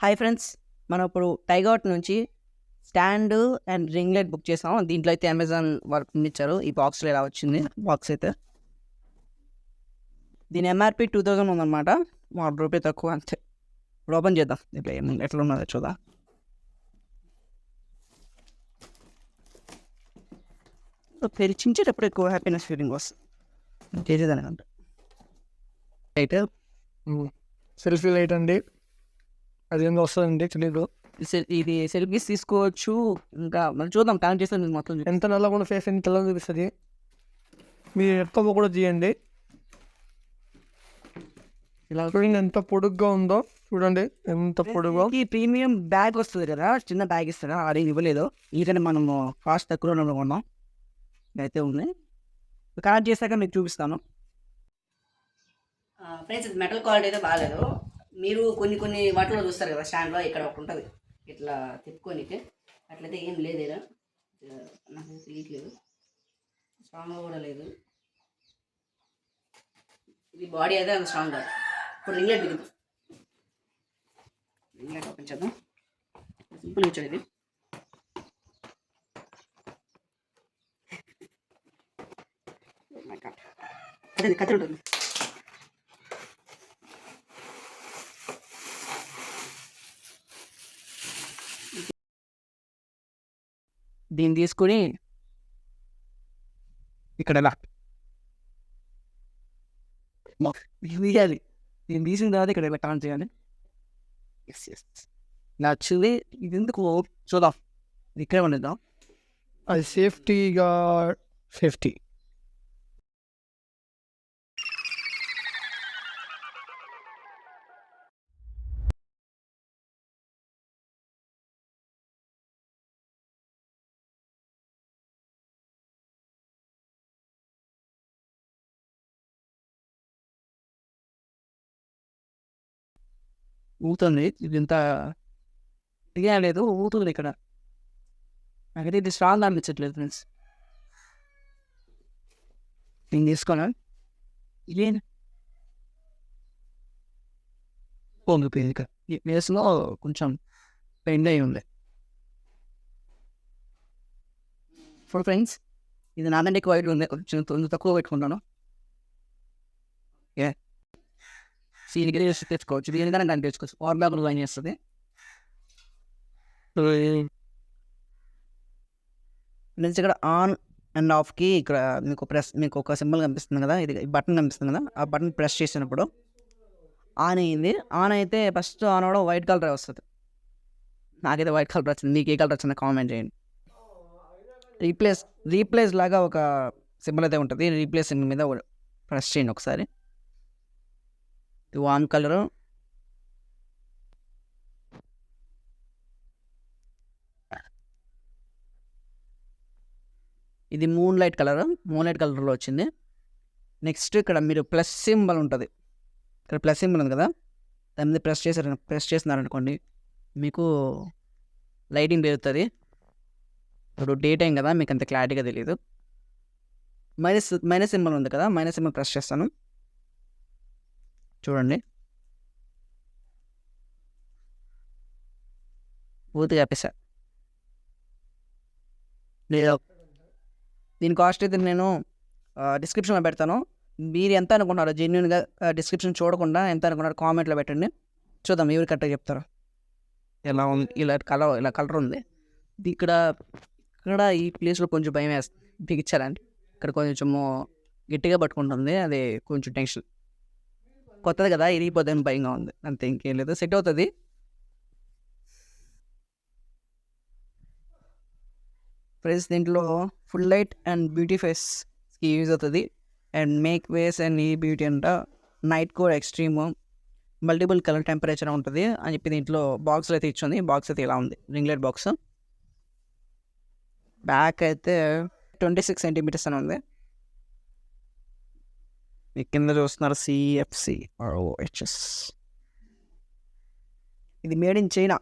Hi friends, మనం ఇప్పుడు టైగౌట్ నుంచి stand and ring light book చేసాం. దీంట్లో అయితే అమెజాన్ వర్క్ ఇచ్చారు. ఈ బాక్స్లో ఇలా వచ్చింది. బాక్స్ అయితే దీని ఎంఆర్పి 2000 ఉందన్నమాట. రూపాయి తక్కువ అంతే. ఇప్పుడు ఓపెన్ చేద్దాం. దీంట్లో ఎట్లా ఉన్నదో చూద్దాం. తెరిచించేటప్పుడు ఎక్కువ హ్యాపీనెస్ ఫీలింగ్ వస్తుంది. చేసేదానికంట అయితే సెల్ఫీ లైట్ అండి. అదేందో వస్తుందండి తెలీదు. ఇది సెల్ఫీస్ తీసుకోవచ్చు. ఇంకా మనం చూద్దాం. కనెక్ట్ చేస్తే మొత్తం ఎంత నల్లగా ఉన్న ఫేస్ ఎంత తెల్లగా చూపిస్తుంది. మీరు ఎక్కువ కూడా చేయండి. ఇలా చూడండి ఎంత పొడుగ్గా ఉందో. చూడండి ఎంత పొడుగు. ఈ ప్రీమియం బ్యాగ్ వస్తుంది కదా, చిన్న బ్యాగ్ ఇస్తారా, అది ఇవ్వలేదు. ఎందుకంటే మనము కాస్ట్ తక్కువ కొన్నాం. అయితే ఉంది. కనెక్ట్ చేశాక మీకు చూపిస్తాను. ఫ్రెండ్స్, ఇది మెటల్ క్వాలిటీ అయితే బాగాలేదు. మీరు కొన్ని వాటిలో చూస్తారు కదా, స్టాండ్లో ఇక్కడ ఒకటి ఉంటుంది ఇట్లా తిప్పుకోనికి. అట్లయితే ఏం లేదు ఇలా. నాకు తెలియట్లేదు, స్ట్రాంగ్గా కూడా లేదు. ఇది బాడీ అయితే అంత స్ట్రాంగ్ కాదు. ఇప్పుడు రింగ్ లైట్ దిగుతాం. రింగ్ లైట్ ఓపెన్ చేద్దాం. సింపుల్ ఇచ్చాడు ఇది. అదే కథ ఉంటుంది. దీన్ని తీసుకొని ఇక్కడ ఎలా తీయాలి. దీన్ని తీసిన తర్వాత ఇక్కడ ఇలా కాన్ చేయాలి. ఎస్ నచ్చింది. ఇది ఎందుకు చూద్దాం. ఇది ఇక్కడే ఉండేద్దాం. అది సేఫ్టీగా సేఫ్టీ. ఊగుతుంది. ఇది ఇంత ఇదిగా లేదు, ఊగుతుంది ఇక్కడ. నాకైతే ఇది స్ట్రాంగ్ అనిపించట్లేదు ఫ్రెండ్స్. నేను తీసుకోనా ఇదే పొంగిపోయింది. ఇక్కడ ఈ ప్లేస్లో కొంచెం బెండ్ అయి ఉంది. ఇప్పుడు ఫ్రెండ్స్, ఇది నాదంటే ఎక్కువ వైట్ ఉంది. కొంచెం తక్కువ పెట్టుకుంటాను. ఏ దీనికి తెచ్చుకోవచ్చు. దీనికైనా దాన్ని తెచ్చుకోవచ్చు. పవర్ బ్యాక్ లైన్ చేస్తుంది. ఫ్రెండ్స్, ఇక్కడ ఆన్ అండ్ ఆఫ్కి ఇక్కడ మీకు ఒక సింబల్ కనిపిస్తుంది కదా, ఇది బటన్ కనిపిస్తుంది కదా, ఆ బటన్ ప్రెస్ చేసినప్పుడు ఆన్ అయ్యింది. ఆన్ అయితే ఫస్ట్ ఆన్ అవ్వడం వైట్ కలర్ వస్తుంది. నాకైతే వైట్ కలర్ వచ్చింది. మీకు ఏ కలర్ వచ్చిందో కామెంట్ చేయండి. రీప్లేస్ లాగా ఒక సింబల్ అయితే ఉంటుంది. రీప్లేస్ సింబల్ మీద ప్రెస్ చేయండి ఒకసారి. ఇది ఆన్ కలరు. ఇది మూన్ లైట్ కలర్లో వచ్చింది. నెక్స్ట్ ఇక్కడ మీరు ప్లస్ సింబల్ ఉంటుంది. ఇక్కడ ప్లస్ సింబల్ ఉంది కదా, దాని మీద ప్రెస్ చేస్తున్నారనుకోండి, మీకు లైటింగ్ పెరుగుతుంది. ఇప్పుడు డే టైం కదా, మీకు అంత క్లారిటీగా తెలియదు. మైనస్ సింబల్ ఉంది కదా, మైనస్ సింబల్ ప్రెస్ చేస్తాను. చూడండి, పూర్తిగా చెప్పేసా. లేదా దీని కాస్ట్ అయితే నేను డిస్క్రిప్షన్లో పెడతాను. మీరు ఎంత అనుకున్నారో జెన్యున్గా డిస్క్రిప్షన్ చూడకుండా ఎంత అనుకున్నారో కామెంట్లో పెట్టండి. చూద్దాం ఎవరు కరెక్ట్గా చెప్తారు. ఎలా ఉంది, ఇలా కలర్ ఉంది. ఇక్కడ ఈ ప్లేస్లో కొంచెం భయం వేస్తుంది. బిగించాలంటే ఇక్కడ కొంచెము గట్టిగా పట్టుకుంటుంది. అది కొంచెం టెన్షన్. కొత్తది కదా, ఇరిగిపోద్దని భయంగా ఉంది. అంతే, ఇంకేం లేదు. సెట్ అవుతుంది. ఫ్రెండ్స్, దీంట్లో ఫుల్ లైట్ అండ్ బ్యూటీ ఫేస్కి యూజ్ అవుతుంది. అండ్ మేక్ వేస్ అండ్ ఈ బ్యూటీ అంట, night code extreme, multiple colour temperature ఉంటుంది అని చెప్పి దీంట్లో బాక్స్లో అయితే ఇచ్చింది. బాక్స్ అయితే ఇలా ఉంది, రింగ్ లైట్ బాక్స్. బ్యాక్ అయితే 26 సెంటీమీటర్స్ అని ఉంది. మీ కింద చూస్తున్నారు CFC ROHS. ఇది మేడ్ ఇన్ చైనా.